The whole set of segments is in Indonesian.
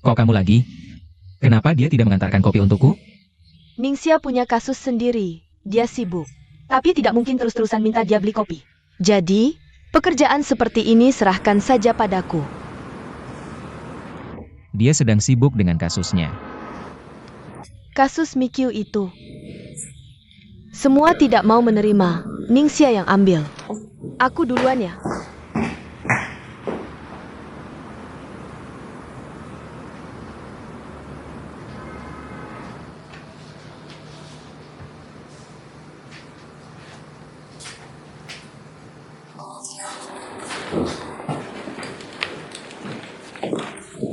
Kok kamu lagi? Kenapa dia tidak mengantarkan kopi untukku? Ningxia punya kasus sendiri. Dia sibuk. Tapi tidak mungkin terus-terusan minta dia beli kopi. Jadi, pekerjaan seperti ini serahkan saja padaku. Dia sedang sibuk dengan kasusnya. Kasus Mikyu itu. Semua tidak mau menerima. Ningxia yang ambil. Aku duluan ya.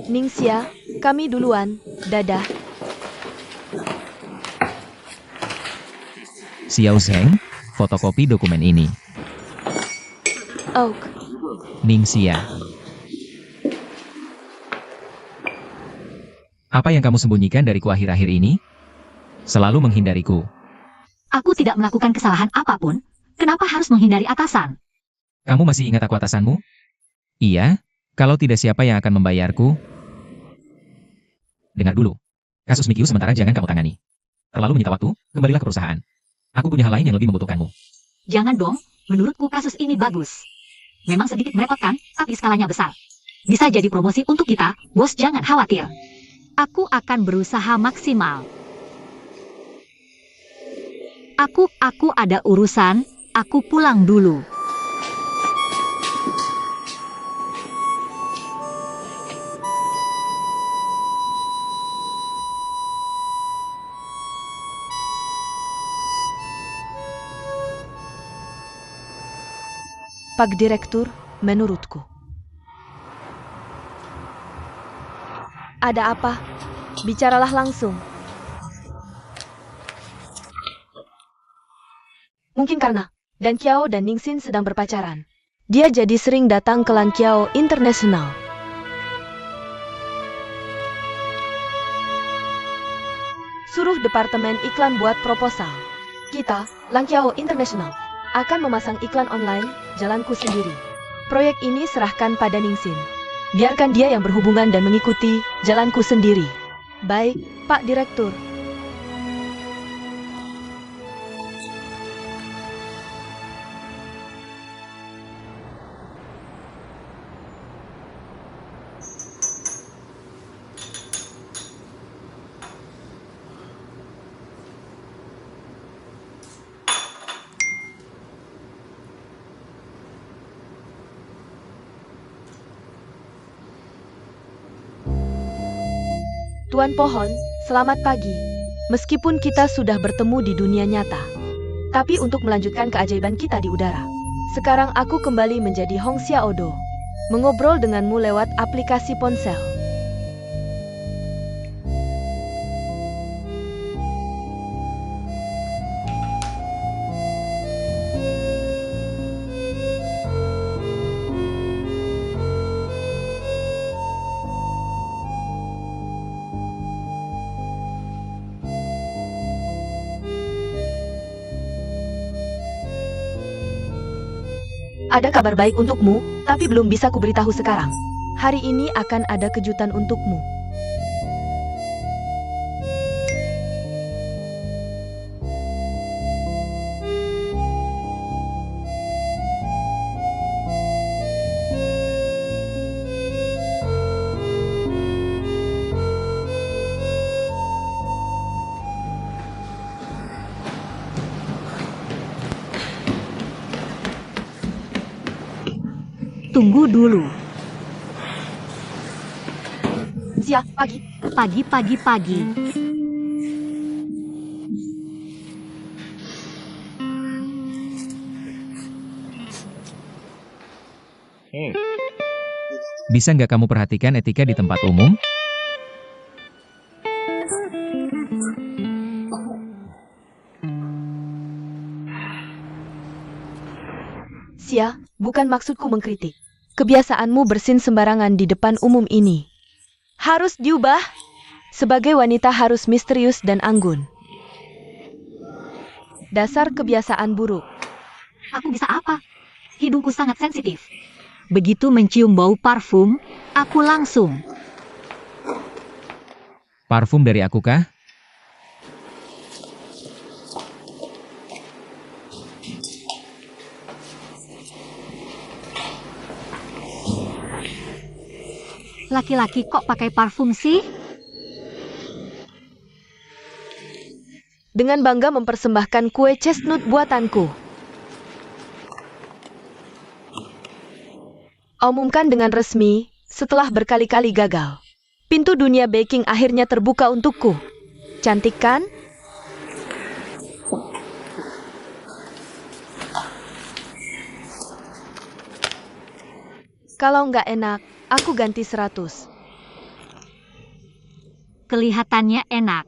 Ningxia, kami duluan. Dadah. Xiao Zheng, fotokopi dokumen ini. Oak. Ningxia. Apa yang kamu sembunyikan dariku akhir-akhir ini? Selalu menghindariku. Aku tidak melakukan kesalahan apapun. Kenapa harus menghindari atasan? Kamu masih ingat aku atasanmu? Iya, kalau tidak siapa yang akan membayarku? Dengar dulu. Kasus Mikyu sementara jangan kamu tangani. Terlalu menyita waktu, kembalilah ke perusahaan. Aku punya hal lain yang lebih membutuhkanmu. Jangan dong, menurutku kasus ini bagus. Memang sedikit merepotkan, tapi skalanya besar. Bisa jadi promosi untuk kita, bos jangan khawatir. Aku akan berusaha maksimal. Aku ada urusan, aku pulang dulu. Pak Direktur, menurutku. Ada apa? Bicaralah langsung. Mungkin karena Dan Qiao dan Ningxin sedang berpacaran. Dia jadi sering datang ke Lan Qiao International. Suruh departemen iklan buat proposal. Kita, Lan Qiao International, akan memasang iklan online, jalanku sendiri. Proyek ini serahkan pada Ningxin. Biarkan dia yang berhubungan dan mengikuti jalanku sendiri. Baik, Pak Direktur. Tuan Pohon, selamat pagi. Meskipun kita sudah bertemu di dunia nyata, tapi untuk melanjutkan keajaiban kita di udara, sekarang aku kembali menjadi Hong Xiaodo, mengobrol denganmu lewat aplikasi ponsel. Ada kabar baik untukmu, tapi belum bisa kuberitahu sekarang. Hari ini akan ada kejutan untukmu. Tunggu dulu. Siap, pagi. Pagi. Bisa nggak kamu perhatikan etika di tempat umum? Sia, bukan maksudku mengkritik. Kebiasaanmu bersin sembarangan di depan umum ini harus diubah. Sebagai wanita harus misterius dan anggun. Dasar kebiasaan buruk. Aku bisa apa? Hidungku sangat sensitif. Begitu mencium bau parfum, aku langsung. Parfum dari aku kah? Laki-laki kok pakai parfum sih? Dengan bangga mempersembahkan kue chestnut buatanku. Umumkan dengan resmi, setelah berkali-kali gagal. Pintu dunia baking akhirnya terbuka untukku. Cantik kan? Kalau nggak enak, aku ganti 100. Kelihatannya enak.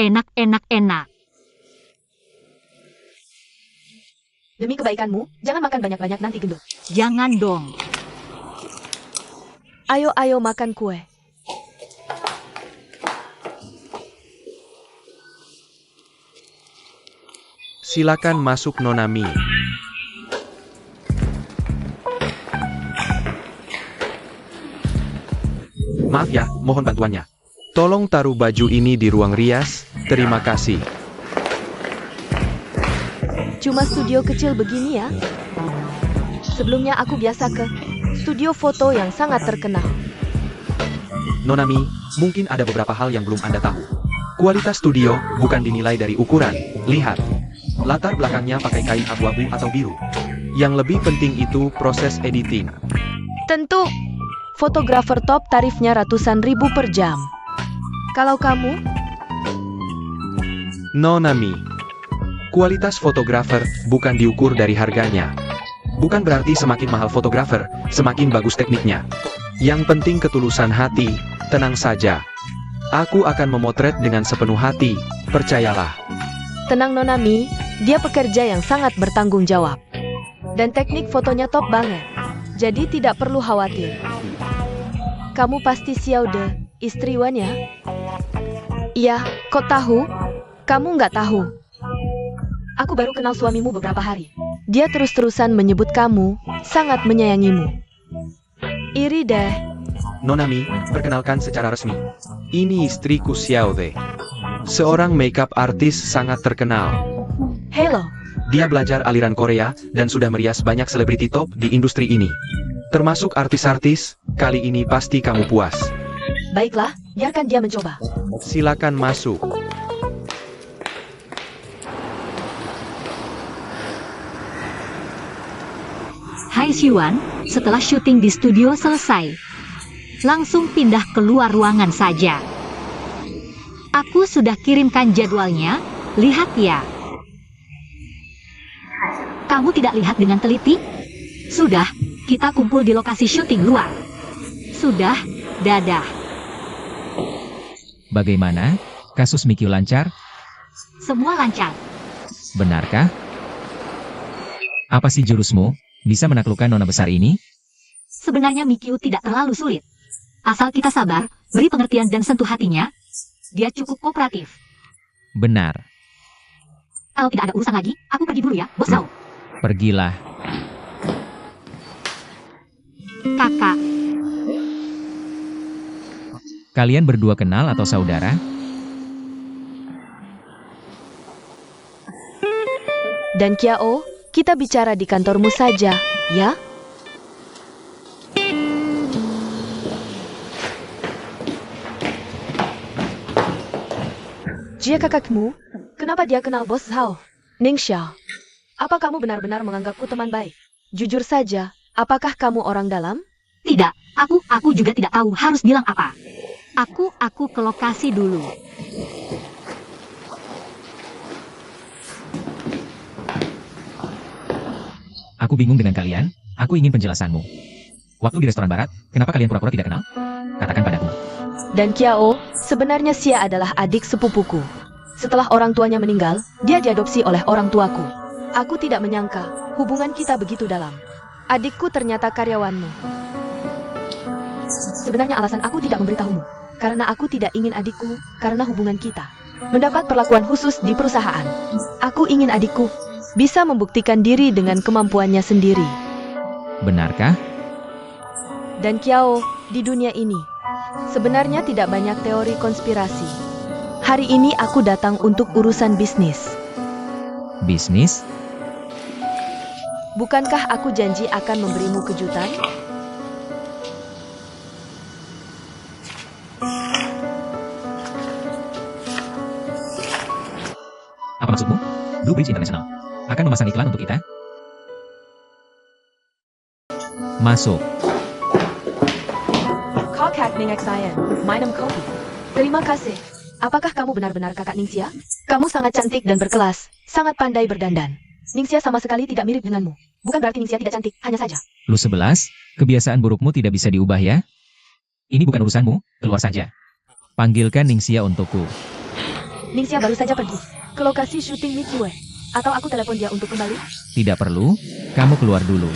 Enak. Demi kebaikanmu, jangan makan banyak-banyak nanti gendut. Jangan dong. Ayo makan kue. Silakan masuk Nona Mi. Maaf ya, mohon bantuannya. Tolong taruh baju ini di ruang rias, terima kasih. Cuma studio kecil begini ya. Sebelumnya aku biasa ke studio foto yang sangat terkenal. Nona Mi, mungkin ada beberapa hal yang belum Anda tahu. Kualitas studio bukan dinilai dari ukuran. Lihat, latar belakangnya pakai kain abu-abu atau biru. Yang lebih penting itu proses editing. Tentu, fotografer top tarifnya ratusan ribu per jam. Kalau kamu, Nona Mi, kualitas fotografer bukan diukur dari harganya. Bukan berarti semakin mahal fotografer, semakin bagus tekniknya. Yang penting ketulusan hati, tenang saja. Aku akan memotret dengan sepenuh hati, percayalah. tenang Nona Mi, dia pekerja yang sangat bertanggung jawab. Dan teknik fotonya top banget. Jadi tidak perlu khawatir. Kamu pasti Xiaode, istri Wan ya? Iya, kok tahu? Kamu nggak tahu. Aku baru kenal suamimu beberapa hari. Dia terus-terusan menyebut kamu, sangat menyayangimu. Iri deh. Nona Mi, perkenalkan secara resmi. Ini istriku Xiaode. Seorang makeup artis sangat terkenal. Hello. Dia belajar aliran Korea, dan sudah merias banyak selebriti top di industri ini. Termasuk artis-artis, kali ini pasti kamu puas. Baiklah, biarkan dia mencoba. Silakan masuk. Hai Siwan, setelah syuting di studio selesai, langsung pindah keluar ruangan saja. Aku sudah kirimkan jadwalnya, lihat ya. Kamu tidak lihat dengan teliti? Sudah, kita kumpul di lokasi syuting luar. Sudah, dadah. Bagaimana? Kasus Mikyu lancar? Semua lancar. Benarkah? Apa sih jurusmu? Bisa menaklukkan nona besar ini? Sebenarnya Mikyu tidak terlalu sulit. Asal kita sabar, beri pengertian dan sentuh hatinya, dia cukup kooperatif. Benar. Kalau tidak ada urusan lagi, aku pergi dulu ya, bos Zhao. Pergilah. Kakak, Kalian berdua kenal atau saudara? Dan Kiao, kita bicara di kantormu saja, ya? Jia kakakmu, kenapa dia kenal bos Zhao? Ningxia, apa kamu benar-benar menganggapku teman baik? Jujur saja, apakah kamu orang dalam? tidak, aku juga tidak tahu harus bilang apa. Aku ke lokasi dulu. Aku bingung dengan kalian, aku ingin penjelasanmu. Waktu di restoran barat, kenapa kalian pura-pura tidak kenal? Katakan padaku. Dan Kiao, sebenarnya Xia adalah adik sepupuku. Setelah orang tuanya meninggal, dia diadopsi oleh orang tuaku. Aku tidak menyangka, hubungan kita begitu dalam. Adikku ternyata karyawanmu. Sebenarnya alasan aku tidak memberitahumu, karena aku tidak ingin adikku, karena hubungan kita mendapat perlakuan khusus di perusahaan. Aku ingin adikku bisa membuktikan diri dengan kemampuannya sendiri. Benarkah? dan Kiao di dunia ini. Sebenarnya tidak banyak teori konspirasi. Hari ini aku datang untuk urusan bisnis. Bisnis? Bukankah aku janji akan memberimu kejutan? Apa maksudmu? Blue Bridge International akan memasang iklan untuk kita? Masuk. Kakak Ning Xian, minum kopi. Terima kasih. Apakah kamu benar-benar kakak Ningxia? Kamu sangat cantik dan berkelas, sangat pandai berdandan. Ningxia sama sekali tidak mirip denganmu. Bukan berarti Ningxia tidak cantik, hanya saja. Lu 11, kebiasaan burukmu tidak bisa diubah ya? Ini bukan urusanmu, keluar saja. Panggilkan Ningxia untukku. Ningxia baru saja pergi ke lokasi syuting Mickey Way. Atau aku telepon dia untuk kembali? Tidak perlu, kamu keluar dulu.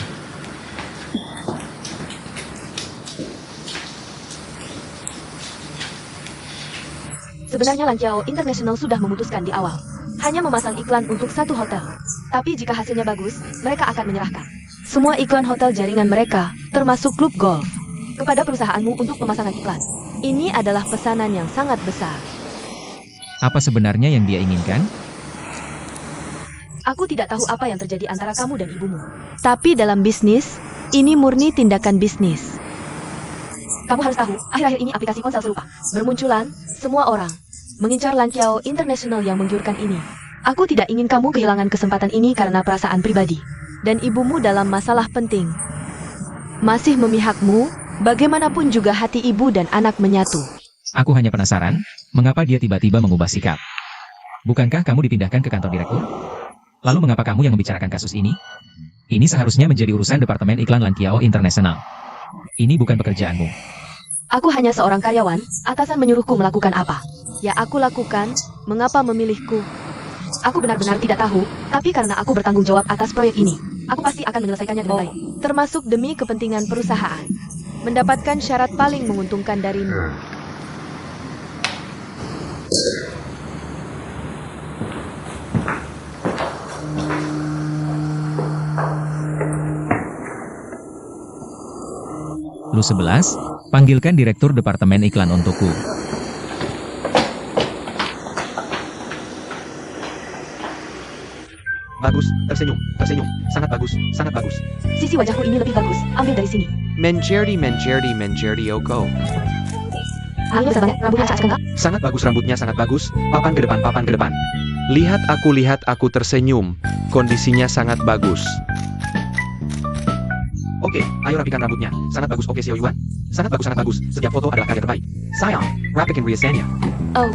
Sebenarnya Lankiao International sudah memutuskan di awal. Hanya memasang iklan untuk satu hotel. Tapi jika hasilnya bagus, mereka akan menyerahkan semua iklan hotel jaringan mereka, termasuk klub golf, kepada perusahaanmu untuk pemasangan iklan. Ini adalah pesanan yang sangat besar. Apa sebenarnya yang dia inginkan? Aku tidak tahu apa yang terjadi antara kamu dan ibumu. Tapi dalam bisnis, ini murni tindakan bisnis. Kamu harus tahu, akhir-akhir ini aplikasi ponsel serupa bermunculan, semua orang mengincar Lankiao International yang menggiurkan ini. Aku tidak ingin kamu kehilangan kesempatan ini karena perasaan pribadi. Dan ibumu dalam masalah penting. Masih memihakmu, bagaimanapun juga hati ibu dan anak menyatu. Aku hanya penasaran, mengapa dia tiba-tiba mengubah sikap? Bukankah kamu dipindahkan ke kantor direktur? Lalu mengapa kamu yang membicarakan kasus ini? Ini seharusnya menjadi urusan Departemen Iklan Lankiao International. Ini bukan pekerjaanmu. Aku hanya seorang karyawan, atasan menyuruhku melakukan apa. Ya aku lakukan, mengapa memilihku? Aku benar-benar tidak tahu, tapi karena aku bertanggung jawab atas proyek ini, aku pasti akan menyelesaikannya dengan baik. Termasuk demi kepentingan perusahaan. Mendapatkan syarat paling menguntungkan darimu. Lu 11, panggilkan Direktur Departemen Iklan untukku. Bagus, tersenyum, sangat bagus, sangat bagus. Sisi wajahku ini lebih bagus, ambil dari sini. Menjerdi Oko. Ayo sebanyak rambutnya saat sekengkap. Sangat bagus rambutnya, sangat bagus. Papan ke depan. Lihat aku tersenyum. Kondisinya sangat bagus. Oke, ayo rapikan rambutnya. Sangat bagus, oke Xiao Yuan. Sangat bagus. Setiap foto adalah karya terbaik. Sayang, rapikan riasannya. Oh,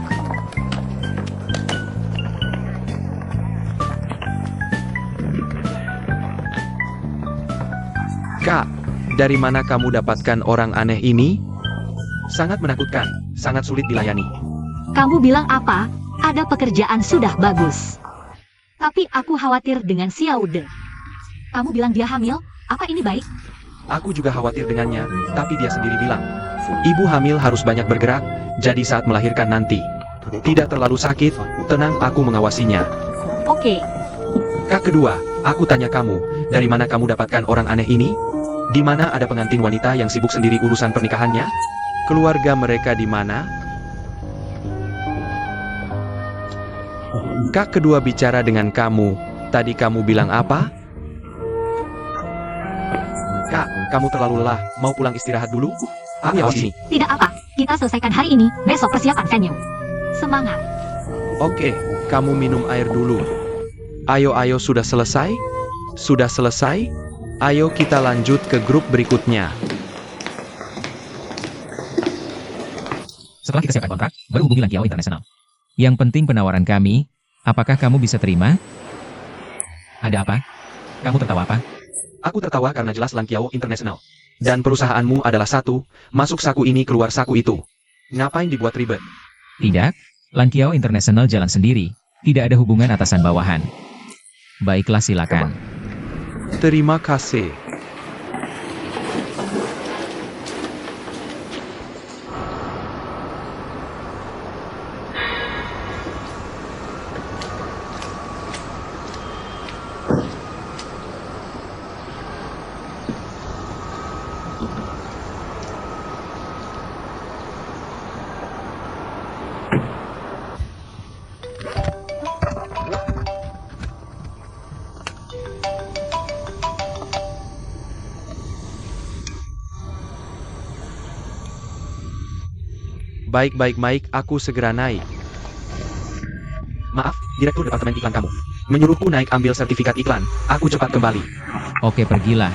Kak, dari mana kamu dapatkan orang aneh ini? Sangat menakutkan, sangat sulit dilayani. Kamu bilang apa? Ada pekerjaan sudah bagus. Tapi aku khawatir dengan Xiao De. Kamu bilang dia hamil? Apa ini baik? Aku juga khawatir dengannya, tapi dia sendiri bilang, ibu hamil harus banyak bergerak, jadi saat melahirkan nanti. Tidak terlalu sakit, tenang aku mengawasinya. Oke. Kak kedua, aku tanya kamu, dari mana kamu dapatkan orang aneh ini? Di mana ada pengantin wanita yang sibuk sendiri urusan pernikahannya? Keluarga mereka di mana? Kak kedua bicara dengan kamu, tadi kamu bilang apa? Kak, kamu terlalu lelah, mau pulang istirahat dulu? Ayo sini. Tidak apa, kita selesaikan hari ini, besok persiapan venue. Semangat. Oke, kamu minum air dulu. Ayo, sudah selesai? Sudah selesai? Ayo kita lanjut ke grup berikutnya. Setelah kita siapkan kontrak, baru hubungi Lankiao International. Yang penting penawaran kami, apakah kamu bisa terima? Ada apa? Kamu tertawa apa? Aku tertawa karena jelas Lankiao International. Dan perusahaanmu adalah satu, masuk saku ini keluar saku itu. Ngapain dibuat ribet? Tidak, Lankiao International jalan sendiri. Tidak ada hubungan atasan bawahan. Baiklah silakan. Terima kasih. Baik, aku segera naik. Maaf, Direktur Departemen Iklan kamu. Menyuruhku naik ambil sertifikat iklan. Aku cepat kembali. Oke, pergilah.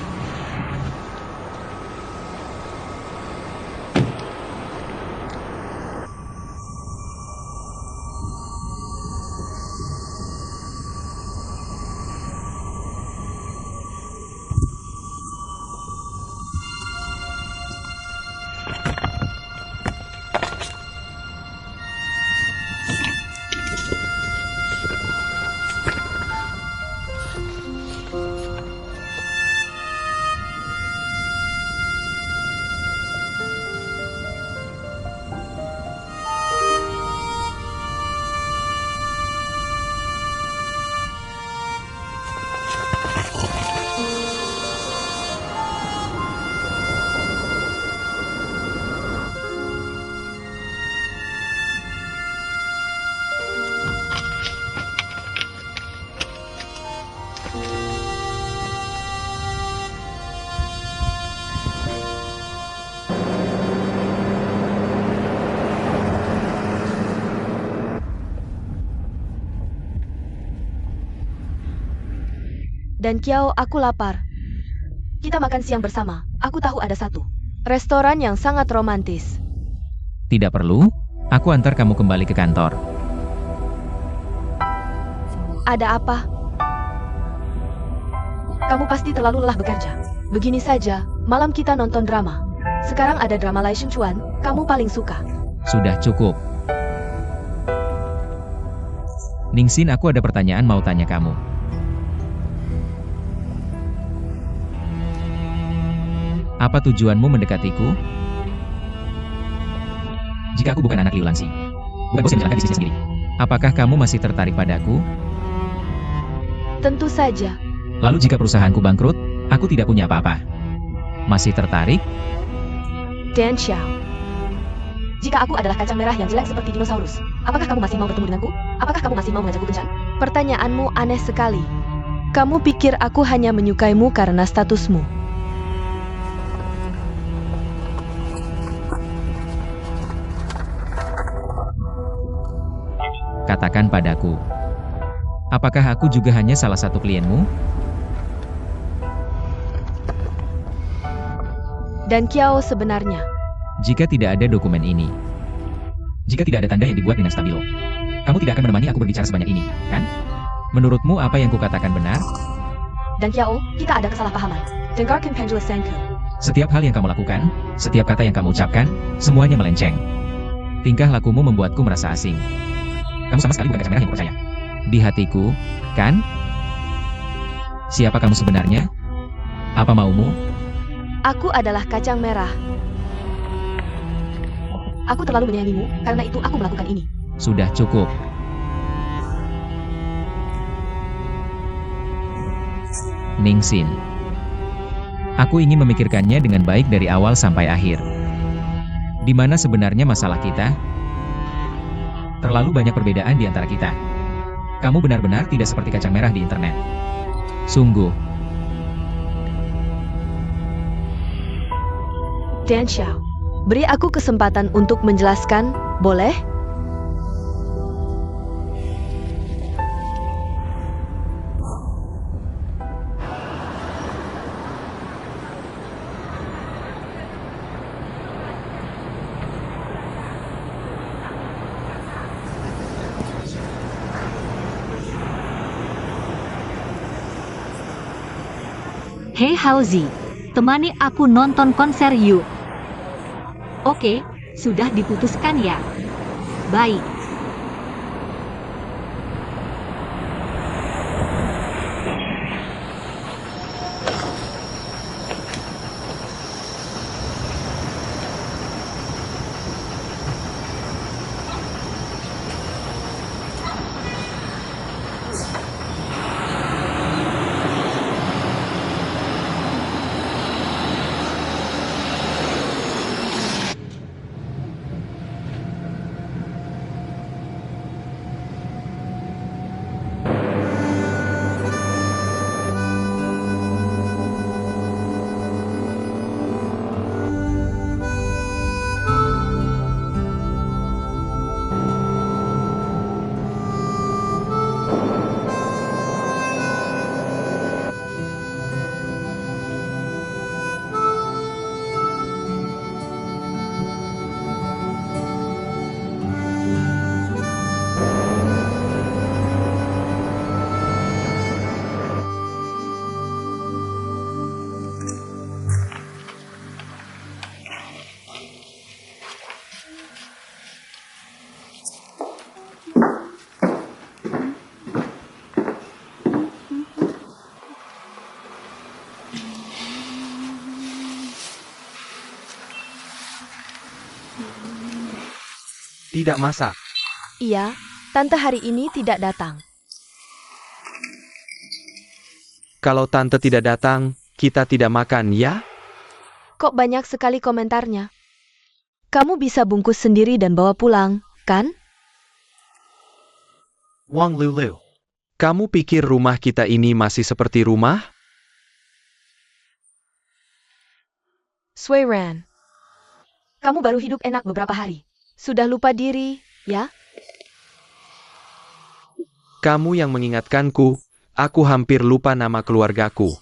Dan Kiao, aku lapar. Kita makan siang bersama. Aku tahu ada satu restoran yang sangat romantis. Tidak perlu, aku antar kamu kembali ke kantor. Ada apa? Kamu pasti terlalu lelah bekerja. Begini saja, malam kita nonton drama. Sekarang ada drama Lai Shengchuan, kamu paling suka. Sudah cukup. Ningsin, aku ada pertanyaan mau tanya kamu. Apa tujuanmu mendekatiku? Jika aku bukan anak Liu Lanxi, bukan bos yang menjalankan bisnisnya sendiri, apakah kamu masih tertarik padaku? Tentu saja. Lalu jika perusahaanku bangkrut, aku tidak punya apa-apa. Masih tertarik? Dan Xiao. Jika aku adalah kacang merah yang jelek seperti dinosaurus, apakah kamu masih mau bertemu denganku? Apakah kamu masih mau mengajakku kencan? Pertanyaanmu aneh sekali. Kamu pikir aku hanya menyukaimu karena statusmu? Katakan padaku. Apakah aku juga hanya salah satu klienmu? Dan Kiao sebenarnya. Jika tidak ada dokumen ini, jika tidak ada tanda yang dibuat dengan stabilo, kamu tidak akan menemani aku berbicara sebanyak ini, kan? Menurutmu apa yang kukatakan benar? Dan Kiao, kita ada kesalahpahaman. Dengarkan penjelasanku. Setiap hal yang kamu lakukan, setiap kata yang kamu ucapkan, semuanya melenceng. Tingkah lakumu membuatku merasa asing. Kamu sama sekali bukan kacang merah yang percaya. Di hatiku, kan? Siapa kamu sebenarnya? Apa maumu? Aku adalah kacang merah. Aku terlalu menyayangimu, karena itu aku melakukan ini. Sudah cukup. Ningsin. Aku ingin memikirkannya dengan baik dari awal sampai akhir. Di mana sebenarnya masalah kita? Terlalu banyak perbedaan di antara kita. Kamu benar-benar tidak seperti kacang merah di internet. Sungguh. Dan Xiao, beri aku kesempatan untuk menjelaskan, boleh? Hei Hauzi, temani aku nonton konser yuk. Oke, sudah diputuskan ya. Baik. Tidak masak. Iya, tante hari ini tidak datang. Kalau tante tidak datang, kita tidak makan ya? Kok banyak sekali komentarnya? Kamu bisa bungkus sendiri dan bawa pulang, kan? Wang Lulu. Kamu pikir rumah kita ini masih seperti rumah? Sui Ran. Kamu baru hidup enak beberapa hari. Sudah lupa diri, ya? Kamu yang mengingatkanku, aku hampir lupa nama keluargaku.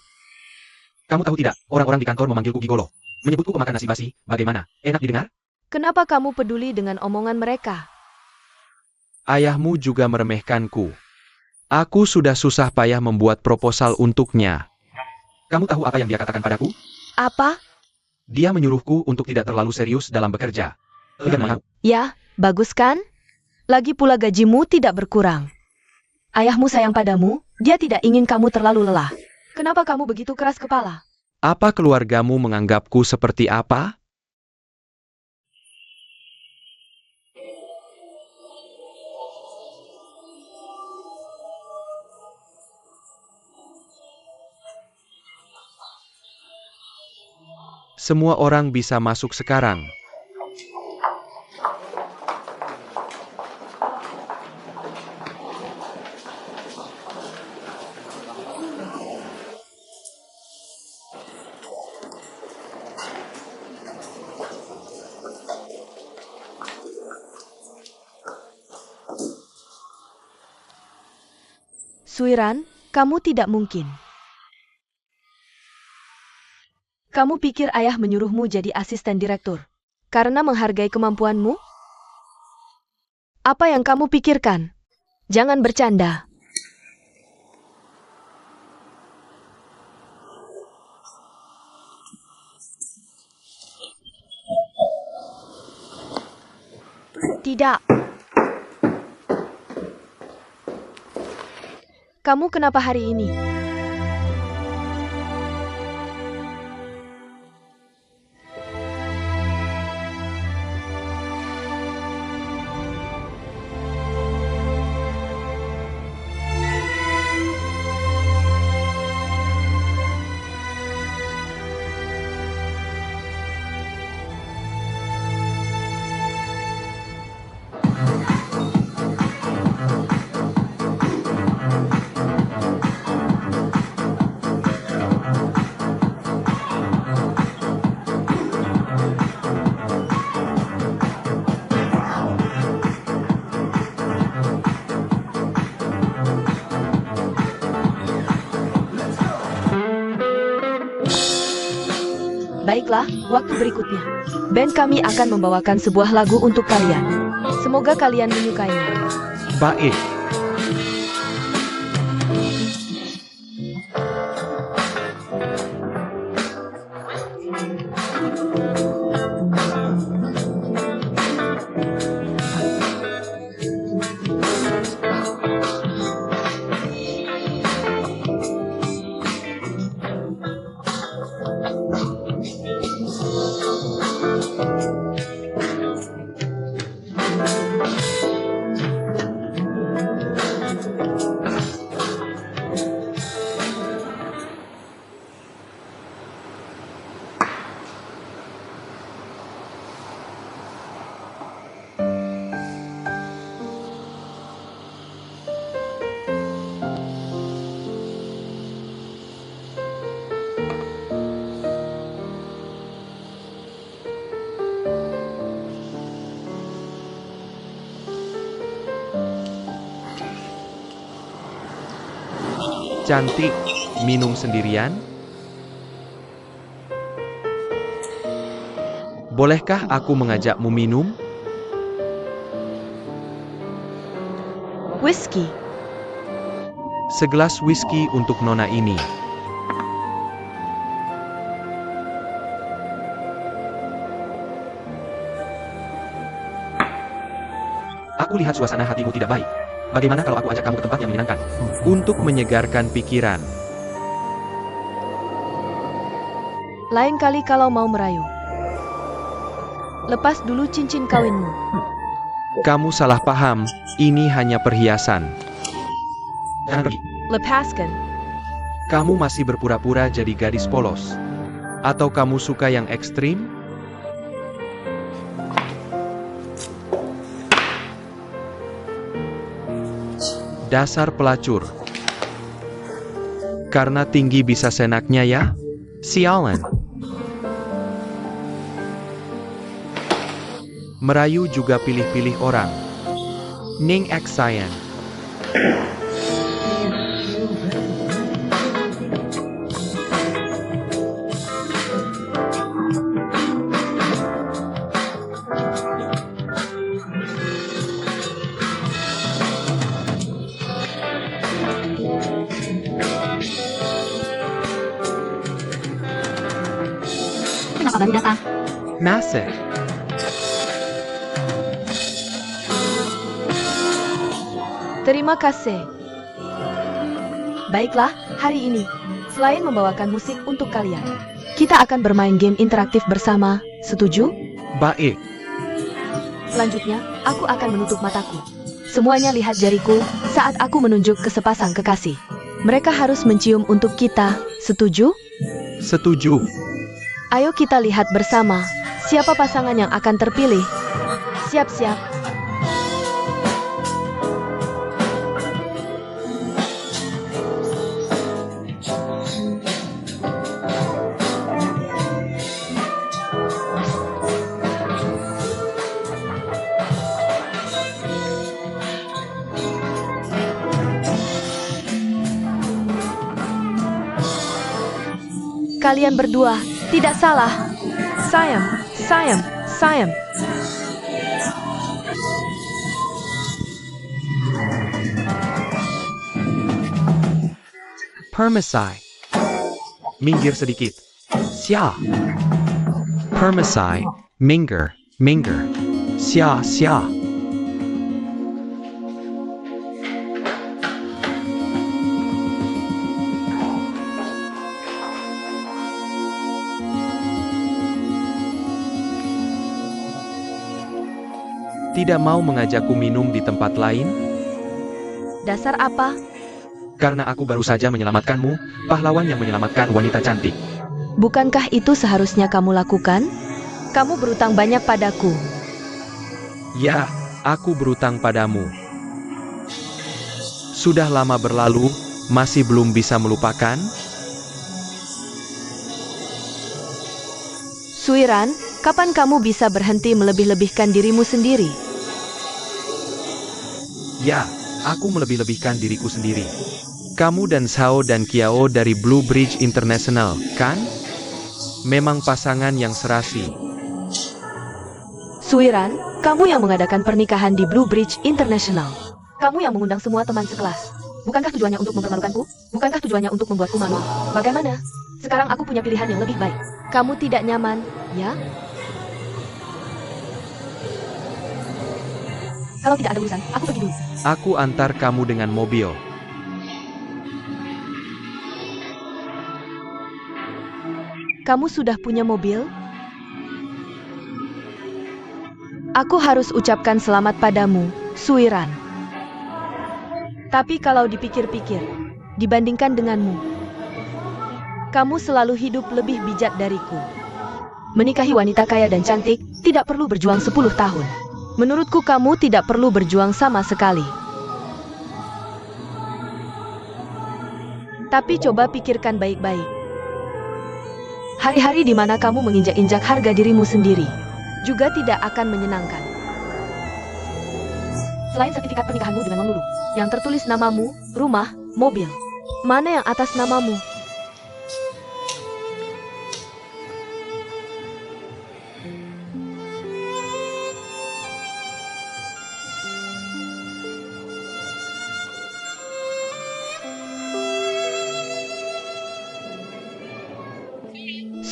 Kamu tahu tidak, orang-orang di kantor memanggilku gigolo. Menyebutku pemakan nasi basi, bagaimana? Enak didengar? Kenapa kamu peduli dengan omongan mereka? Ayahmu juga meremehkanku. Aku sudah susah payah membuat proposal untuknya. Kamu tahu apa yang dia katakan padaku? Apa? Dia menyuruhku untuk tidak terlalu serius dalam bekerja. Ya, bagus kan? Lagi pula gajimu tidak berkurang. Ayahmu sayang padamu, dia tidak ingin kamu terlalu lelah. Kenapa kamu begitu keras kepala? Apa keluargamu menganggapku seperti apa? Semua orang bisa masuk sekarang. Suiran, kamu tidak mungkin. Kamu pikir ayah menyuruhmu jadi asisten direktur karena menghargai kemampuanmu? Apa yang kamu pikirkan? Jangan bercanda. Tidak. Kamu kenapa hari ini? Baiklah, waktu berikutnya. Band kami akan membawakan sebuah lagu untuk kalian. Semoga kalian menyukainya. Baik. Cantik, minum sendirian? Bolehkah aku mengajakmu minum? Whisky. Segelas whisky untuk nona ini. Aku lihat suasana hatimu tidak baik. Bagaimana kalau aku ajak kamu ke tempat yang menyenangkan? Untuk menyegarkan pikiran. Lain kali kalau mau merayu. Lepas dulu cincin kawinmu. Kamu salah paham, ini hanya perhiasan. Jangan pergi. Lepaskan. Kamu masih berpura-pura jadi gadis polos. Atau kamu suka yang ekstrim? Dasar pelacur. Karena tinggi bisa senaknya ya? Sialan. Merayu juga pilih-pilih orang. Ning Eksayan. Kenapa baru datang? Nasib. Terima kasih. Baiklah, hari ini, selain membawakan musik untuk kalian, kita akan bermain game interaktif bersama, setuju? Baik. Selanjutnya, aku akan menutup mataku. Semuanya lihat jariku saat aku menunjuk ke sepasang kekasih. Mereka harus mencium untuk kita, setuju? Setuju. Ayo kita lihat bersama, siapa pasangan yang akan terpilih. Siap-siap. Kalian berdua, tidak salah. Sayang, sayang, sayang. Permisai. Minggir sedikit. Sia. Permisai. Minggir. Minggir. Sia. Sia. Tidak mau mengajakku minum di tempat lain? Dasar apa? Karena aku baru saja menyelamatkanmu, pahlawan yang menyelamatkan wanita cantik. Bukankah itu seharusnya kamu lakukan? Kamu berutang banyak padaku. Ya, aku berutang padamu. Sudah lama berlalu, masih belum bisa melupakan? Suiran, kapan kamu bisa berhenti melebih-lebihkan dirimu sendiri? Ya, aku melebih-lebihkan diriku sendiri. Kamu dan Sao dan Kiao dari Blue Bridge International, kan? Memang pasangan yang serasi. Suiran, kamu yang mengadakan pernikahan di Blue Bridge International. Kamu yang mengundang semua teman sekelas. Bukankah tujuannya untuk mempermalukanku? Bukankah tujuannya untuk membuatku malu? Bagaimana? Sekarang aku punya pilihan yang lebih baik. Kamu tidak nyaman, ya? Kalau tidak ada urusan, aku pergi dulu. Aku antar kamu dengan mobil. Kamu sudah punya mobil? Aku harus ucapkan selamat padamu, Suiran. Tapi kalau dipikir-pikir, dibandingkan denganmu, kamu selalu hidup lebih bijak dariku. Menikahi wanita kaya dan cantik tidak perlu berjuang 10 tahun. Menurutku kamu tidak perlu berjuang sama sekali. Tapi coba pikirkan baik-baik. Hari-hari di mana kamu menginjak-injak harga dirimu sendiri juga tidak akan menyenangkan. Selain sertifikat pernikahanmu dengan Nong Lulu, yang tertulis namamu, rumah, mobil, mana yang atas namamu?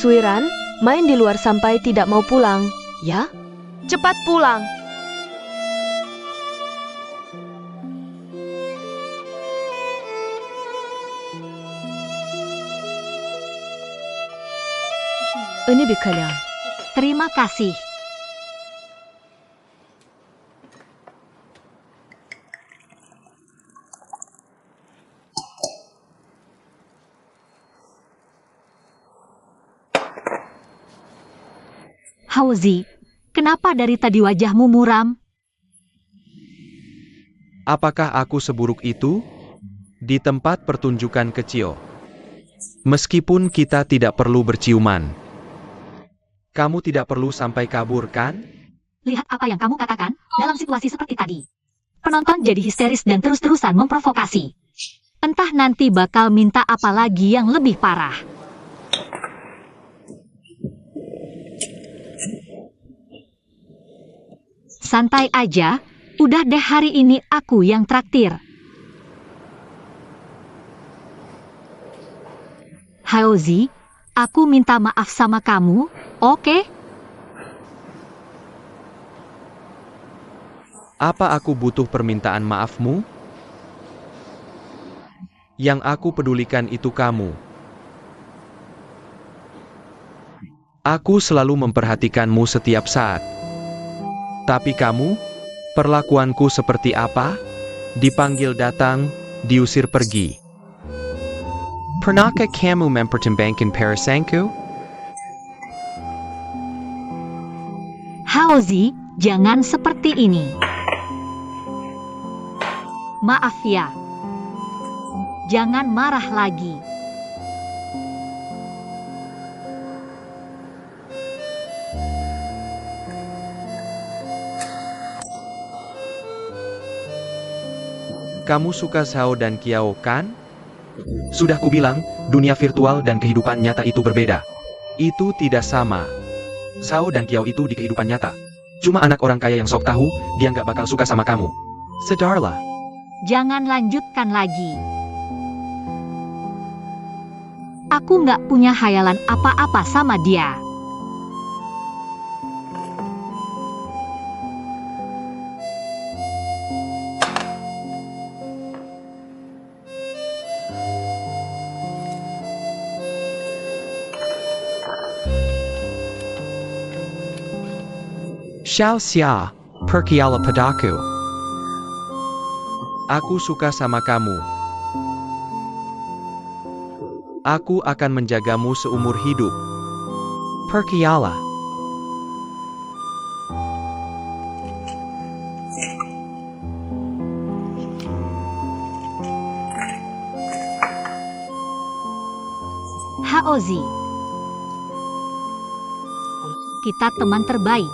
Suiran, main di luar sampai tidak mau pulang, ya? Cepat pulang! Ini kalian. Terima kasih. Haozi, kenapa dari tadi wajahmu muram? Apakah aku seburuk itu? Di tempat pertunjukan kecil. Meskipun kita tidak perlu berciuman. Kamu tidak perlu sampai kabur, kan? Lihat apa yang kamu katakan dalam situasi seperti tadi. Penonton jadi histeris dan terus-terusan memprovokasi. Entah nanti bakal minta apa lagi yang lebih parah. Santai aja, udah deh hari ini aku yang traktir. Haozi, aku minta maaf sama kamu, oke? Apa aku butuh permintaan maafmu? Yang aku pedulikan itu kamu. Aku selalu memperhatikanmu setiap saat. Tapi kamu, perlakuanku seperti apa? Dipanggil datang, diusir pergi. Pernahkah kamu mempertimbangkan perasaanku? Haozi, jangan seperti ini. Maaf ya. Jangan marah lagi. Kamu suka Xiao dan Kiao, kan? Sudah kubilang, dunia virtual dan kehidupan nyata itu berbeda. Itu tidak sama. Xiao dan Kiao itu di kehidupan nyata. Cuma anak orang kaya yang sok tahu, dia nggak bakal suka sama kamu. Sedarlah. Jangan lanjutkan lagi. Aku nggak punya hayalan apa-apa sama dia. Xiao Xia, pergilah padaku. Aku suka sama kamu. Aku akan menjagamu seumur hidup. Pergilah. Haozi, kita teman terbaik.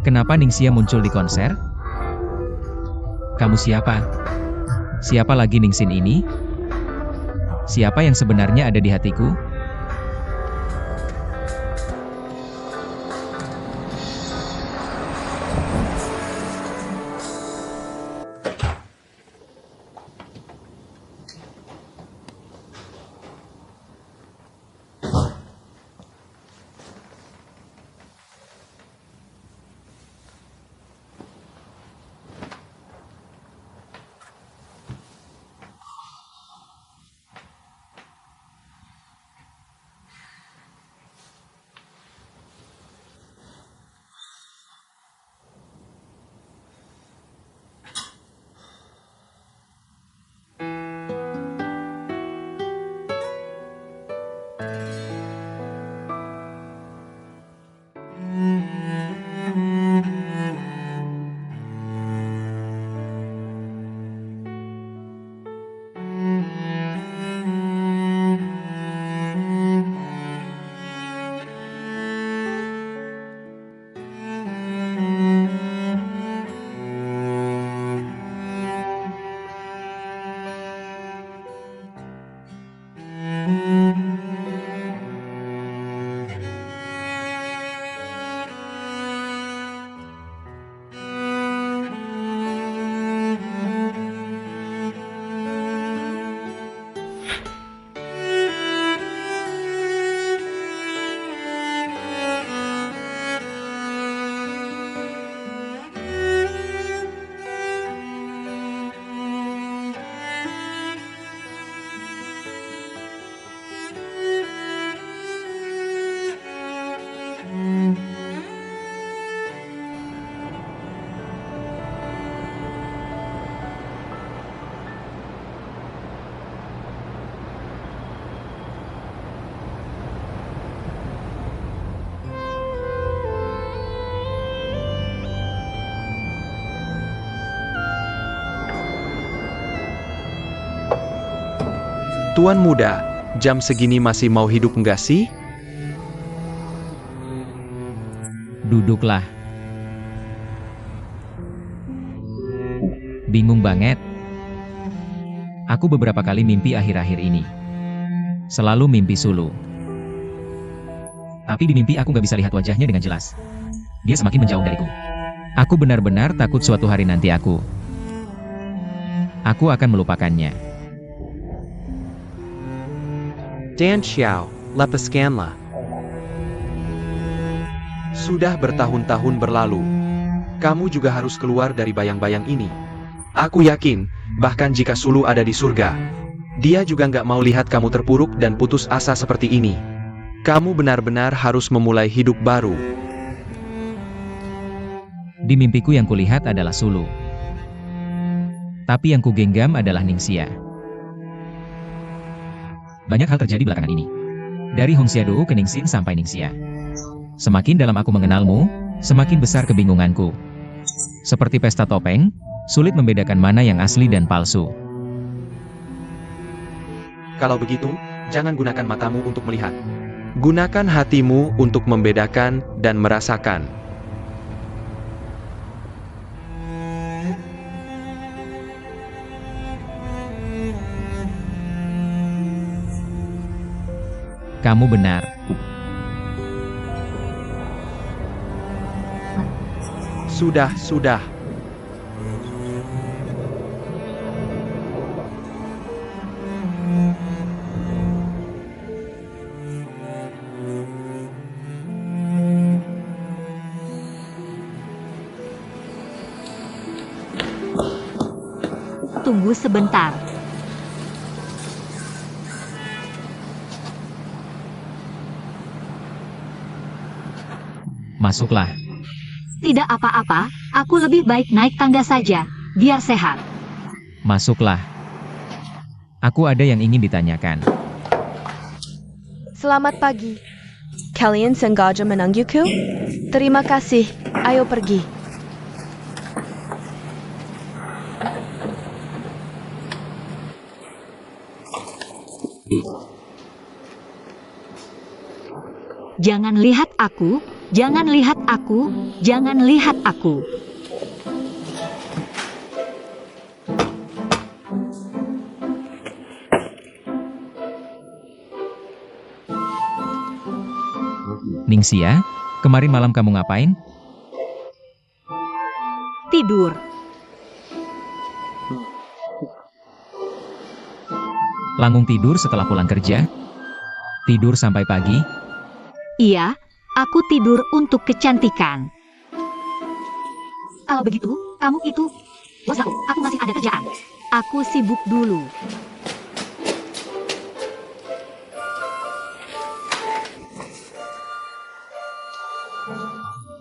Kenapa Ningxia muncul di konser? Kamu siapa? Siapa lagi Ningxin ini? Siapa yang sebenarnya ada di hatiku? Tuan muda, jam segini masih mau hidup nggak sih? Duduklah. Bingung banget. Aku beberapa kali mimpi akhir-akhir ini. Selalu mimpi Sulu. Tapi di mimpi aku nggak bisa lihat wajahnya dengan jelas. Dia semakin menjauh dariku. Aku benar-benar takut suatu hari nanti aku akan melupakannya. Dan Xiao, lepaskanlah. Sudah bertahun-tahun berlalu. Kamu juga harus keluar dari bayang-bayang ini. Aku yakin, bahkan jika Sulu ada di surga, dia juga nggak mau lihat kamu terpuruk dan putus asa seperti ini. Kamu benar-benar harus memulai hidup baru. Di mimpiku yang kulihat adalah Sulu. Tapi yang kugenggam adalah Ningxia. Banyak hal terjadi belakangan ini. Dari Hong Xiaodou ke Ningxin sampai Ningxia. Semakin dalam aku mengenalmu, semakin besar kebingunganku. Seperti pesta topeng, sulit membedakan mana yang asli dan palsu. Kalau begitu, jangan gunakan matamu untuk melihat. Gunakan hatimu untuk membedakan dan merasakan. Kamu benar. Sudah. Tunggu sebentar. Masuklah. Tidak apa-apa, aku lebih baik naik tangga saja, biar sehat. Masuklah. Aku ada yang ingin ditanyakan. Selamat pagi. Kalian sengaja menanggungku? Terima kasih. Ayo pergi. Jangan lihat aku, jangan lihat aku, jangan lihat aku. Ningxia, kemarin malam kamu ngapain? Tidur. Langung tidur setelah pulang kerja? Tidur sampai pagi? Iya, aku tidur untuk kecantikan. Kalau begitu, kamu itu... Bos aku masih ada kerjaan. Aku sibuk dulu.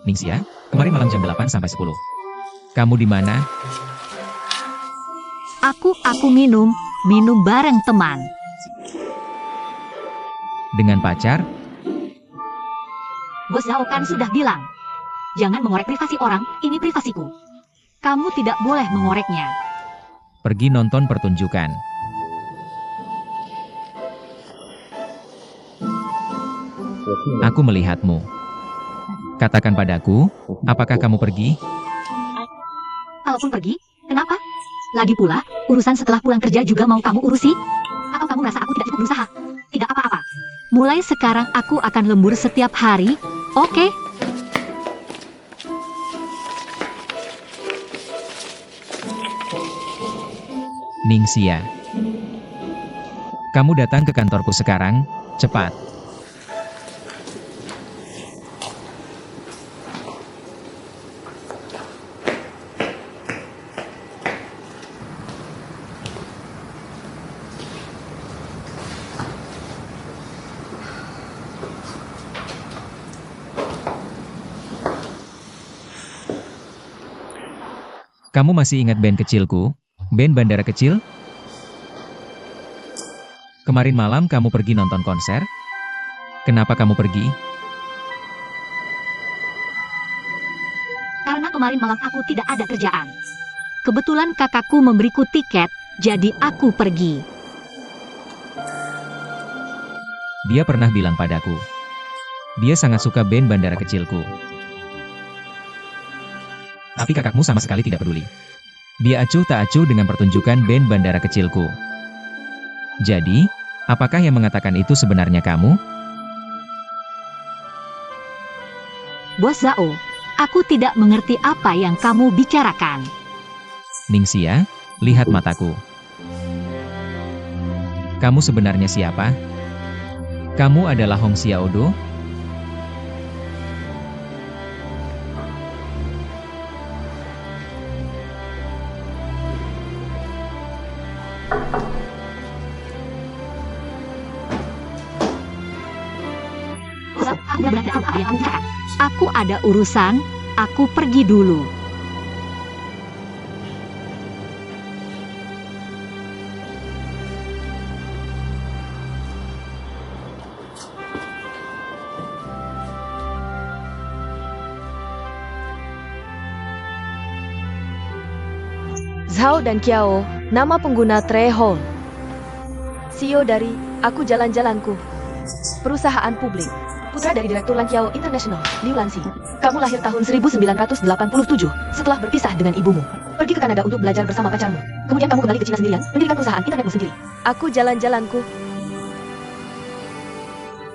Ningxia, kemarin malam jam 8 sampai 10. Kamu di mana? Aku minum bareng teman. Dengan pacar? Bos Zhao kan sudah bilang, jangan mengorek privasi orang, ini privasiku. Kamu tidak boleh mengoreknya. Pergi nonton pertunjukan. Aku melihatmu. Katakan padaku, apakah kamu pergi? Kalaupun pergi, kenapa? Lagi pula, urusan setelah pulang kerja juga mau kamu urusi? Atau kamu merasa aku tidak cukup berusaha? Tidak Mulai sekarang aku akan lembur setiap hari, oke? Ningxia. Kamu datang ke kantorku sekarang, cepat. Kamu masih ingat band kecilku? Band bandara kecil? Kemarin malam kamu pergi nonton konser? Kenapa kamu pergi? Karena kemarin malam aku tidak ada kerjaan. Kebetulan kakakku memberiku tiket, jadi aku pergi. Dia pernah bilang padaku. Dia sangat suka band bandara kecilku. Tapi kakakmu sama sekali tidak peduli. Dia acuh tak acuh dengan pertunjukan band bandara kecilku. Jadi, apakah yang mengatakan itu sebenarnya kamu? Bos Zhao, aku tidak mengerti apa yang kamu bicarakan. Ningxia, lihat mataku. Kamu sebenarnya siapa? Kamu adalah Hong Xiaodo? Aku ada urusan, aku pergi dulu. Zhao dan Qiao, nama pengguna Trehole. CEO dari Aku Jalan-Jalanku. Perusahaan publik. Putra dari Direktur Lankiao International, Liu Lanxi. Kamu lahir tahun 1987 setelah berpisah dengan ibumu. Pergi ke Kanada untuk belajar bersama pacarmu. Kemudian kamu kembali ke Cina sendirian, mendirikan perusahaan internetmu sendiri. Aku Jalan-Jalanku.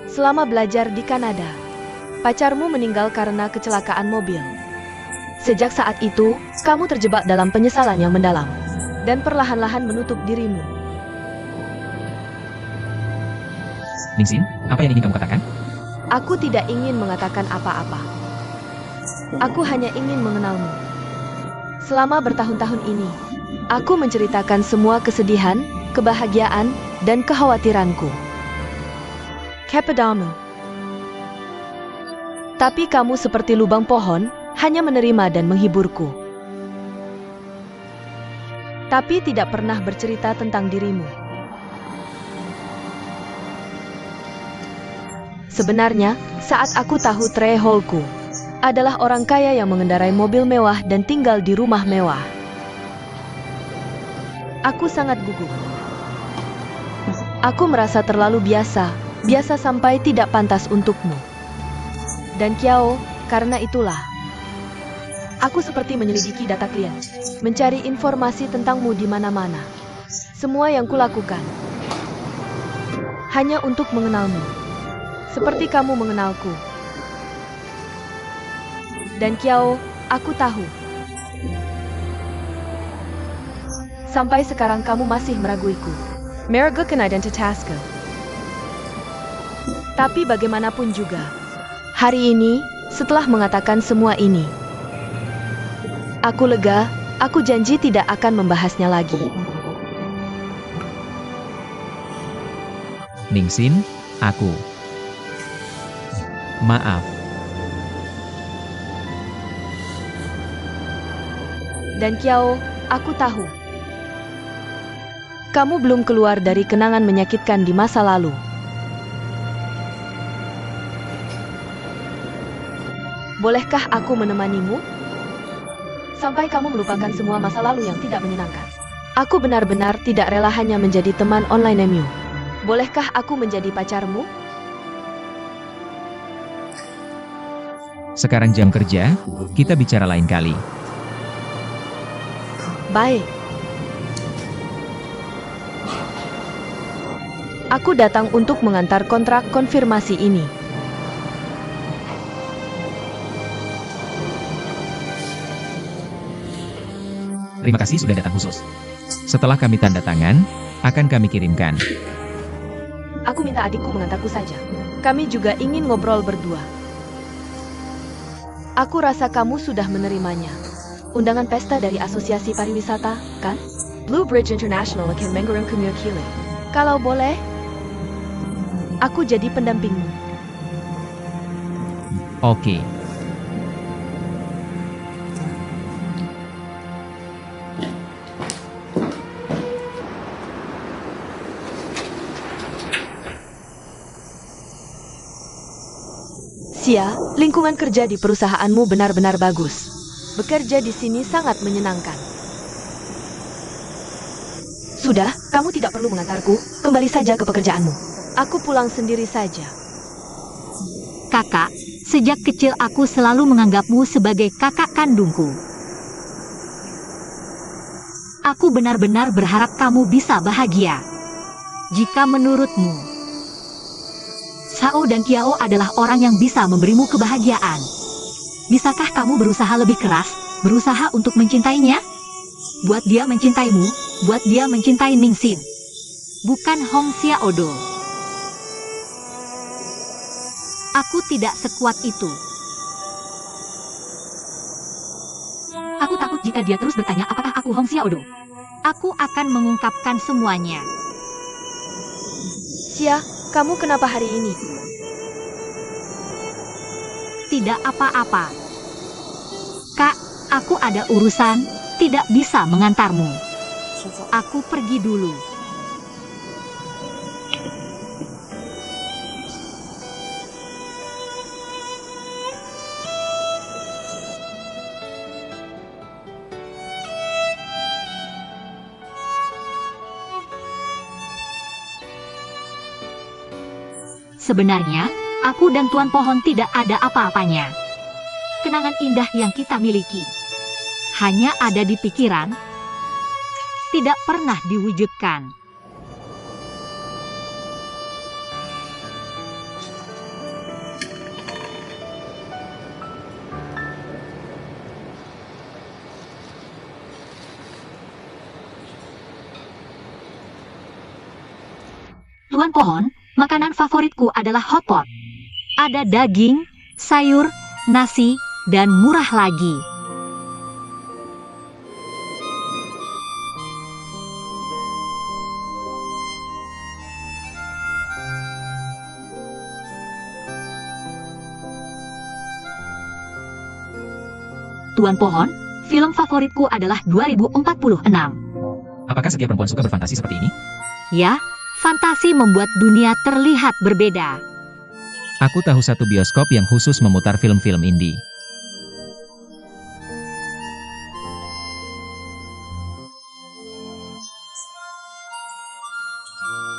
Selama belajar di Kanada, pacarmu meninggal karena kecelakaan mobil. Sejak saat itu, kamu terjebak dalam penyesalan yang mendalam dan perlahan-lahan menutup dirimu. Ningxin, apa yang ingin kamu katakan? Aku tidak ingin mengatakan apa-apa. Aku hanya ingin mengenalmu. Selama bertahun-tahun ini, aku menceritakan semua kesedihan, kebahagiaan, dan kekhawatiranku. Kepadamu. Tapi kamu seperti lubang pohon, hanya menerima dan menghiburku. Tapi tidak pernah bercerita tentang dirimu. Sebenarnya, saat aku tahu Treholku adalah orang kaya yang mengendarai mobil mewah dan tinggal di rumah mewah, aku sangat gugup. Aku merasa terlalu biasa sampai tidak pantas untukmu. Dan Qiao, karena itulah, aku seperti menyelidiki data klien, mencari informasi tentangmu di mana-mana. Semua yang kulakukan hanya untuk mengenalmu. Seperti kamu mengenalku. Dan Qiao, aku tahu. Sampai sekarang kamu masih meraguiku. Meragukan identitasku. Tapi bagaimanapun juga, hari ini, setelah mengatakan semua ini, aku lega, aku janji tidak akan membahasnya lagi. Ningxin, aku. Maaf. Dan Qiao, aku tahu. Kamu belum keluar dari kenangan menyakitkan di masa lalu. Bolehkah aku menemanimu? Sampai kamu melupakan semua masa lalu yang tidak menyenangkan. Aku benar-benar tidak rela hanya menjadi teman online MU. Bolehkah aku menjadi pacarmu? Sekarang jam kerja, kita bicara lain kali. Baik. Aku datang untuk mengantar kontrak konfirmasi ini. Terima kasih sudah datang khusus. Setelah kami tanda tangan, akan kami kirimkan. Aku minta adikku mengantarku saja. Kami juga ingin ngobrol berdua. Aku rasa kamu sudah menerimanya. Undangan pesta dari Asosiasi Pariwisata, kan? Blue Bridge International akan mengirim Kili. Kalau boleh, aku jadi pendampingmu. Oke. Sia, lingkungan kerja di perusahaanmu benar-benar bagus. Bekerja di sini sangat menyenangkan. Sudah, kamu tidak perlu mengantarku. Kembali saja ke pekerjaanmu. Aku pulang sendiri saja. Kakak, sejak kecil aku selalu menganggapmu sebagai kakak kandungku. Aku benar-benar berharap kamu bisa bahagia. Jika menurutmu, Sao dan Kiao adalah orang yang bisa memberimu kebahagiaan, bisakah kamu berusaha lebih keras, berusaha untuk mencintainya? Buat dia mencintaimu, buat dia mencintai Ningxin. Bukan Hong Xiaodo. Aku tidak sekuat itu. Aku takut jika dia terus bertanya apakah aku Hong Xiaodo. Aku akan mengungkapkan semuanya. Sia, kamu kenapa hari ini? Tidak apa-apa. Kak, aku ada urusan, tidak bisa mengantarmu. Aku pergi dulu. Sebenarnya, aku dan Tuan Pohon tidak ada apa-apanya. Kenangan indah yang kita miliki hanya ada di pikiran, tidak pernah diwujudkan. Tuan Pohon, makanan favoritku adalah hotpot. Ada daging, sayur, nasi, dan murah lagi. Tuan Pohon, film favoritku adalah 2046. Apakah setiap perempuan suka berfantasi seperti ini? Ya, fantasi membuat dunia terlihat berbeda. Aku tahu satu bioskop yang khusus memutar film-film indie.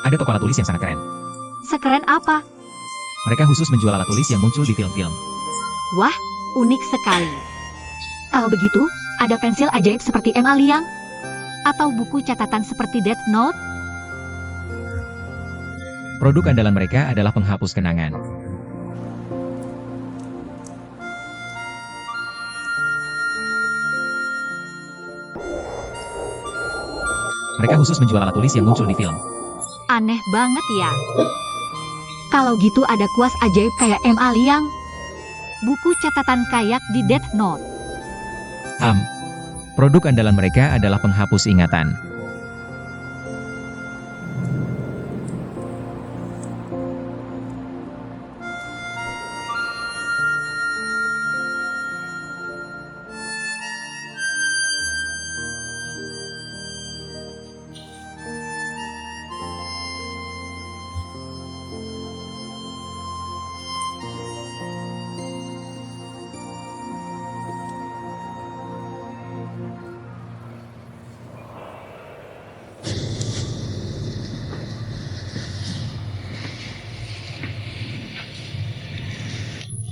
Ada toko alat tulis yang sangat keren. Sekeren apa? Mereka khusus menjual alat tulis yang muncul di film-film. Wah, unik sekali. Kalau begitu, ada pensil ajaib seperti Emma Liang? Atau buku catatan seperti Death Note? Produk andalan mereka adalah penghapus kenangan. Mereka khusus menjual alat tulis yang muncul di film. Aneh banget ya. Kalau gitu ada kuas ajaib kayak M.A. Liang. Buku catatan kayak di Death Note. Produk andalan mereka adalah penghapus ingatan.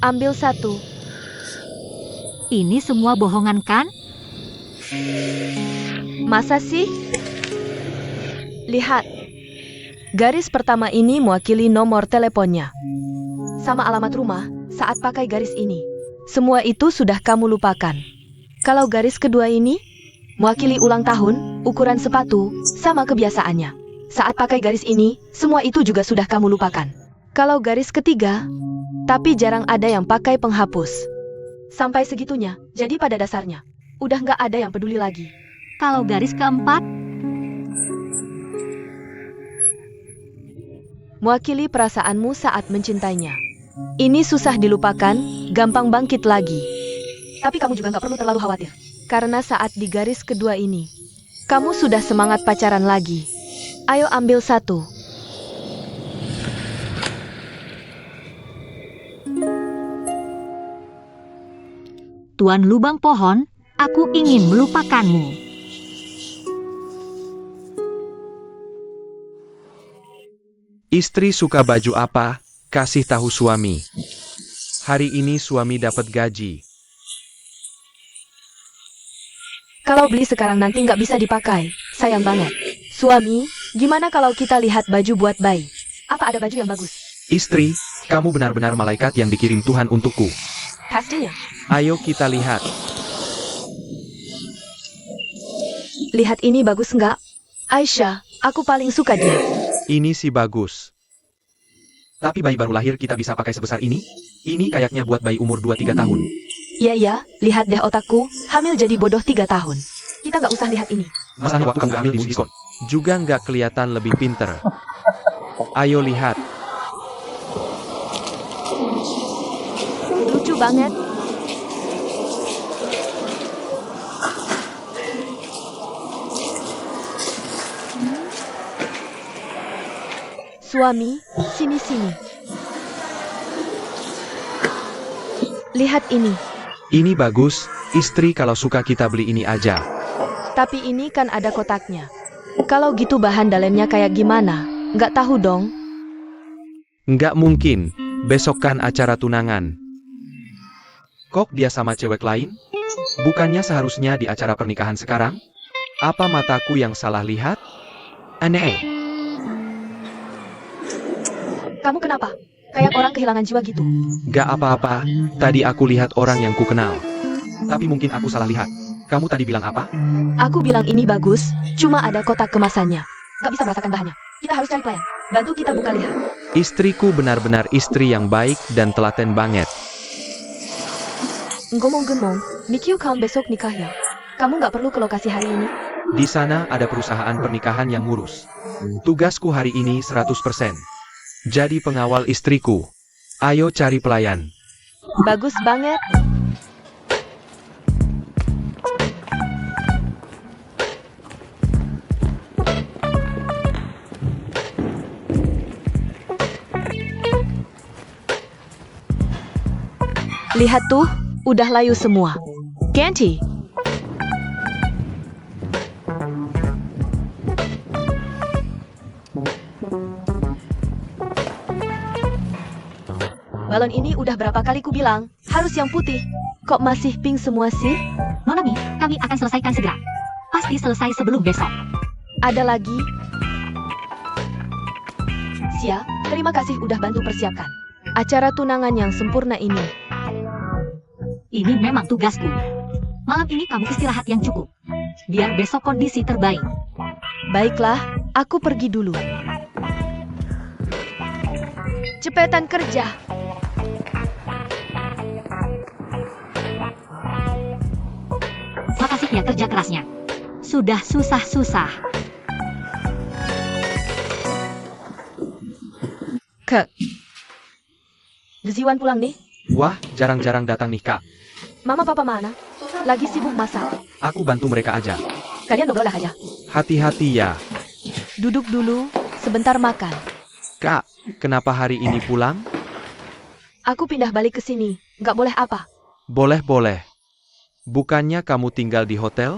Ambil satu. Ini semua bohongan kan? Masa sih? Lihat. Garis pertama ini mewakili nomor teleponnya. Sama alamat rumah saat pakai garis ini. Semua itu sudah kamu lupakan. Kalau garis kedua ini mewakili ulang tahun, ukuran sepatu, sama kebiasaannya. Saat pakai garis ini, semua itu juga sudah kamu lupakan. Kalau garis ketiga, tapi jarang ada yang pakai penghapus. Sampai segitunya, jadi pada dasarnya, udah nggak ada yang peduli lagi. Kalau garis keempat, mewakili perasaanmu saat mencintainya. Ini susah dilupakan, gampang bangkit lagi. Tapi kamu juga nggak perlu terlalu khawatir. Karena saat di garis kedua ini, kamu sudah semangat pacaran lagi. Ayo ambil satu. Tuan Lubang Pohon, aku ingin melupakanmu. Istri suka baju apa? Kasih tahu suami. Hari ini suami dapat gaji. Kalau beli sekarang nanti nggak bisa dipakai. Sayang banget. Suami, gimana kalau kita lihat baju buat bayi? Apa ada baju yang bagus? Istri, kamu benar-benar malaikat yang dikirim Tuhan untukku. Pastinya. Ayo kita lihat. Lihat ini bagus nggak? Aisyah, aku paling suka dia. Ini sih bagus. Tapi bayi baru lahir kita bisa pakai sebesar ini? Ini kayaknya buat bayi umur 2-3 tahun. Iya, lihat deh otakku, hamil jadi bodoh 3 tahun. Kita nggak usah lihat ini. Masanya waktu kamu hamil di diskon. Juga nggak kelihatan lebih pinter. Ayo lihat. Lucu banget. Suami, sini-sini. Lihat ini. Ini bagus, istri kalau suka kita beli ini aja. Tapi ini kan ada kotaknya. Kalau gitu bahan dalamnya kayak gimana? Nggak tahu dong. Nggak mungkin, besok kan acara tunangan. Kok dia sama cewek lain? Bukannya seharusnya di acara pernikahan sekarang? Apa mataku yang salah lihat? Aneh. Kamu kenapa? Kayak orang kehilangan jiwa gitu. Gak apa-apa, tadi aku lihat orang yang ku kenal. Tapi mungkin aku salah lihat. Kamu tadi bilang apa? Aku bilang ini bagus, cuma ada kotak kemasannya. Gak bisa merasakan bahannya. Kita harus cari pelayan. Bantu kita buka lihat. Istriku benar-benar istri yang baik dan telaten banget. Ngomong-ngomong, Mikyu kamu besok nikah ya? Kamu nggak perlu ke lokasi hari ini? Di sana ada perusahaan pernikahan yang ngurus. Tugasku hari ini 100%. Jadi pengawal istriku. Ayo cari pelayan. Bagus banget. Lihat tuh, udah layu semua. Ganti. Balon ini udah berapa kali ku bilang, harus yang putih. Kok masih pink semua sih? Nona Mi, kami akan selesaikan segera. Pasti selesai sebelum besok. Ada lagi? Sia, terima kasih udah bantu persiapkan acara tunangan yang sempurna ini. Ini memang tugasku. Malam ini kamu istirahat yang cukup. Biar besok kondisi terbaik. Baiklah, aku pergi dulu. Cepetan kerja. Makasih ya kerja kerasnya. Sudah susah-susah. Kak. Ziwan pulang nih? Wah, jarang-jarang datang nih, Kak. Mama papa mana? Lagi sibuk masak. Aku bantu mereka aja. Kalian ngobrol dah aja. Hati-hati ya. Duduk dulu, sebentar makan. Kak, kenapa hari ini pulang? Aku pindah balik ke sini. Nggak boleh apa? Boleh-boleh. Bukannya kamu tinggal di hotel?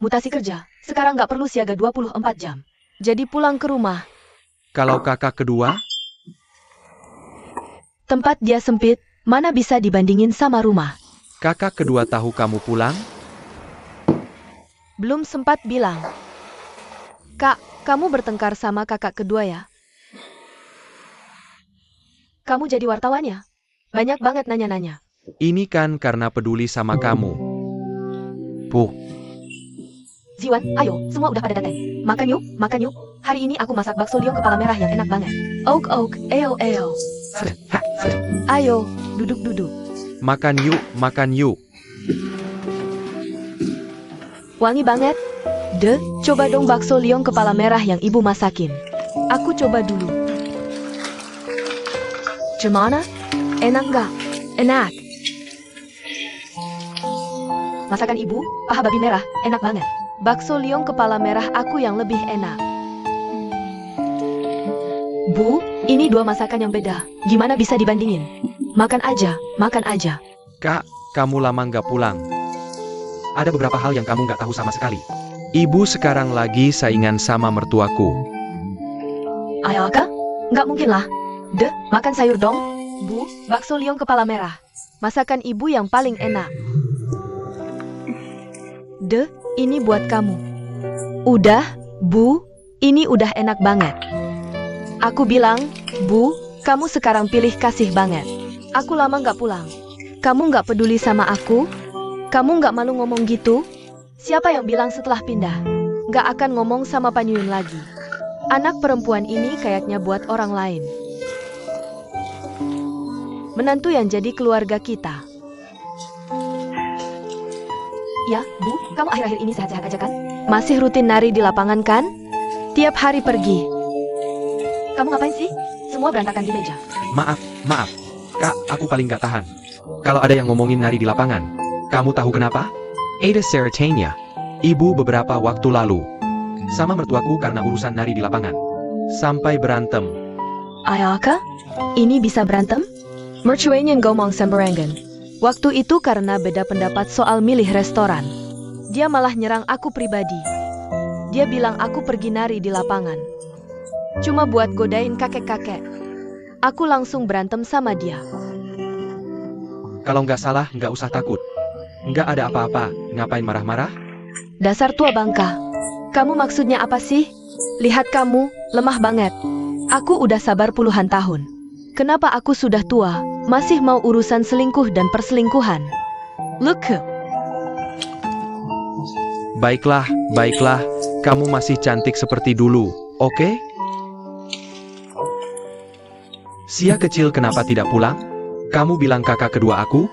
Mutasi kerja. Sekarang nggak perlu siaga 24 jam. Jadi pulang ke rumah. Kalau kakak kedua? Tempat dia sempit, mana bisa dibandingin sama rumah. Kakak kedua tahu kamu pulang? Belum sempat bilang. Kak, Kamu bertengkar sama kakak kedua ya? Kamu jadi wartawan ya? Banyak banget nanya-nanya. Ini kan karena peduli sama kamu. Puh, Ziwan, ayo, semua udah pada datang. Makan yuk, makan yuk. Hari ini aku masak bakso liong kepala merah yang enak banget. Oak, eo, eo. Ayo, duduk-duduk. makan yuk, makan yuk. Wangi banget. Coba dong bakso liong kepala merah yang ibu masakin. Aku coba dulu. Gimana? Enak nggak? Enak. Masakan ibu, paha babi merah, enak banget. Bakso liong kepala merah aku yang lebih enak. Bu, ini dua masakan yang beda. Gimana bisa dibandingin? Makan aja, makan aja. Kak, kamu lama nggak pulang. Ada beberapa hal yang kamu nggak tahu sama sekali. Ibu sekarang lagi saingan sama mertuaku. Ayo, Kak? Nggak mungkin lah. Makan sayur dong. Bu, bakso liong kepala merah. Masakan ibu yang paling enak. Ini buat kamu. Udah, Bu, ini udah enak banget. Aku bilang, Bu, kamu sekarang pilih kasih banget. Aku lama nggak pulang. Kamu nggak peduli sama aku? Kamu nggak malu ngomong gitu? Siapa yang bilang setelah pindah? Nggak akan ngomong sama Panyuyun lagi. Anak perempuan ini kayaknya buat orang lain. Menantu yang jadi keluarga kita. Ya, Bu, kamu akhir-akhir ini sehat-sehat aja kan? Masih rutin nari di lapangan kan? Tiap hari pergi. Kamu ngapain sih? Semua berantakan di meja. Maaf, Kak, aku paling nggak tahan. Kalau ada yang ngomongin nari di lapangan, kamu tahu kenapa? Ada Seratania, ibu beberapa waktu lalu, sama mertuaku karena urusan nari di lapangan. Sampai berantem. Ayo, Kak? Ini bisa berantem? Mercuanya ngomong sembarangan. Waktu itu karena beda pendapat soal milih restoran. Dia malah nyerang aku pribadi. Dia bilang aku pergi nari di lapangan. Cuma buat godain kakek-kakek. Aku langsung berantem sama dia. Kalau nggak salah, nggak usah takut. Nggak ada apa-apa, ngapain marah-marah? Dasar tua bangka. Kamu maksudnya apa sih? Lihat kamu, lemah banget. Aku udah sabar puluhan tahun. Kenapa aku sudah tua, masih mau urusan selingkuh dan perselingkuhan? Look. Baiklah, kamu masih cantik seperti dulu, oke? Sia kecil kenapa tidak pulang? Kamu bilang kakak kedua aku?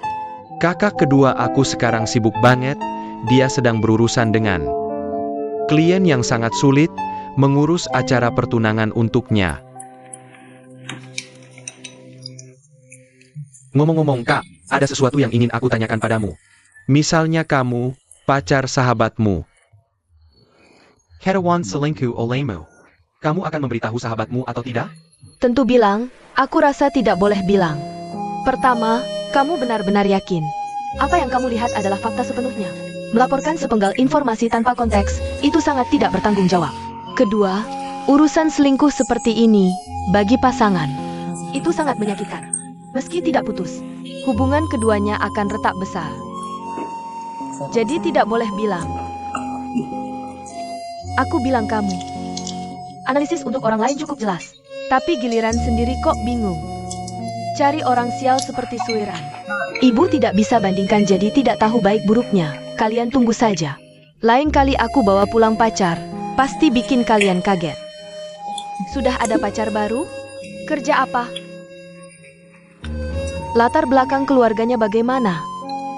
Kakak kedua aku sekarang sibuk banget, dia sedang berurusan dengan klien yang sangat sulit, mengurus acara pertunangan untuknya. Ngomong-ngomong Kak, ada sesuatu yang ingin aku tanyakan padamu. Misalnya kamu, pacar sahabatmu, Hetawan selingkuh olehmu, kamu akan memberitahu sahabatmu atau tidak? Tentu bilang, aku rasa tidak boleh bilang. Pertama, kamu benar-benar yakin. Apa yang kamu lihat adalah fakta sepenuhnya. Melaporkan sepenggal informasi tanpa konteks, itu sangat tidak bertanggung jawab. Kedua, urusan selingkuh seperti ini, bagi pasangan, itu sangat menyakitkan. Meski tidak putus, hubungan keduanya akan retak besar. Jadi tidak boleh bilang. Aku bilang kamu. Analisis untuk orang lain cukup jelas. Tapi giliran sendiri kok bingung. Cari orang sial seperti Suiran. Ibu tidak bisa bandingkan jadi tidak tahu baik buruknya. Kalian tunggu saja. Lain kali aku bawa pulang pacar, pasti bikin kalian kaget. Sudah ada pacar baru? Kerja apa? Latar belakang keluarganya bagaimana?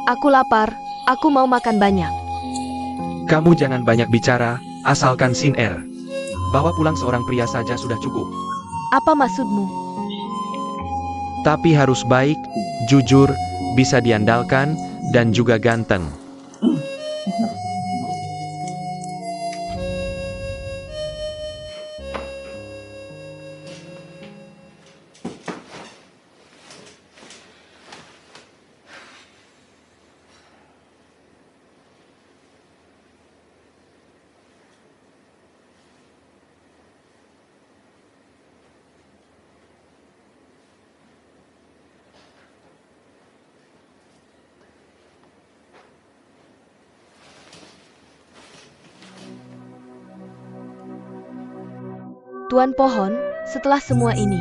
Aku lapar, aku mau makan banyak. Kamu jangan banyak bicara, asalkan sin-er. Bawa pulang seorang pria saja sudah cukup. Apa maksudmu? Tapi harus baik, jujur, bisa diandalkan, dan juga ganteng. Tuan Pohon, setelah semua ini,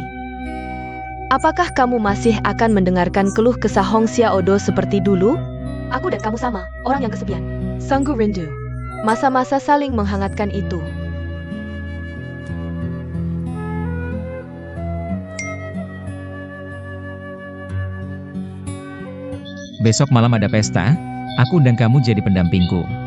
apakah kamu masih akan mendengarkan keluh kesah Hong Xiaodo seperti dulu? Aku dan kamu sama, orang yang kesepian. Sanggup rindu. Masa-masa saling menghangatkan itu. Besok malam ada pesta, aku undang kamu jadi pendampingku.